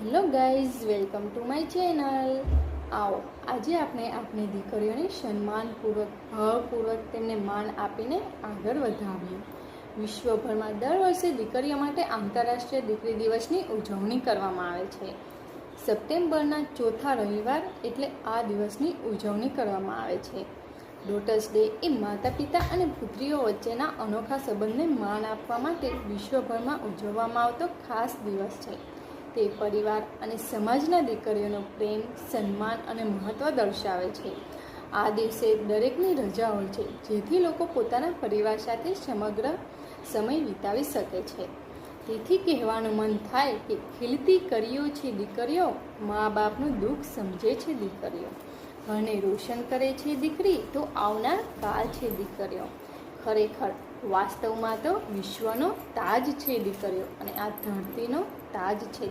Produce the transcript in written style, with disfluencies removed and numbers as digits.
Hello guys, welcome to my channel. આવો આજે આપણે આપણી દીકરીઓને સન્માનપૂર્વક ભાવપૂર્વક તેમને માન આપીને આગળ વધાવીએ. વિશ્વભરમાં દર વર્ષે દીકરીઓ માટે આંતરરાષ્ટ્રીય દીકરી દિવસની ઉજવણી કરવામાં આવે છે. સપ્ટેમ્બરના ચોથા રવિવાર એટલે આ દિવસની ઉજવણી કરવામાં આવે છે. ડોટર્સ ડે એ માતા પિતા અને પુત્રીઓ વચ્ચેના અનોખા સંબંધને માન આપવા માટે વિશ્વભરમાં ઉજવવામાં આવતો ખાસ દિવસ છે. તે પરિવાર અને સમાજના દીકરીઓનો પ્રેમ, સન્માન અને મહત્ત્વ દર્શાવે છે. આ દિવસે દરેકની રજા હોય છે, જેથી લોકો પોતાના પરિવાર સાથે સમગ્ર સમય વિતાવી શકે છે. તેથી કહેવાનું મન થાય કે ખીલતી કરીઓ છે દીકરીઓ, મા બાપનું દુઃખ સમજે છે દીકરીઓ. ઘરને રોશન કરે છે દીકરી તો આવનાર કાળ છે દીકરીઓ. ખરેખર વાસ્તવમાં તો વિશ્વનો તાજ છે દીકરીઓ અને આ ધરતીનો તાજ છે.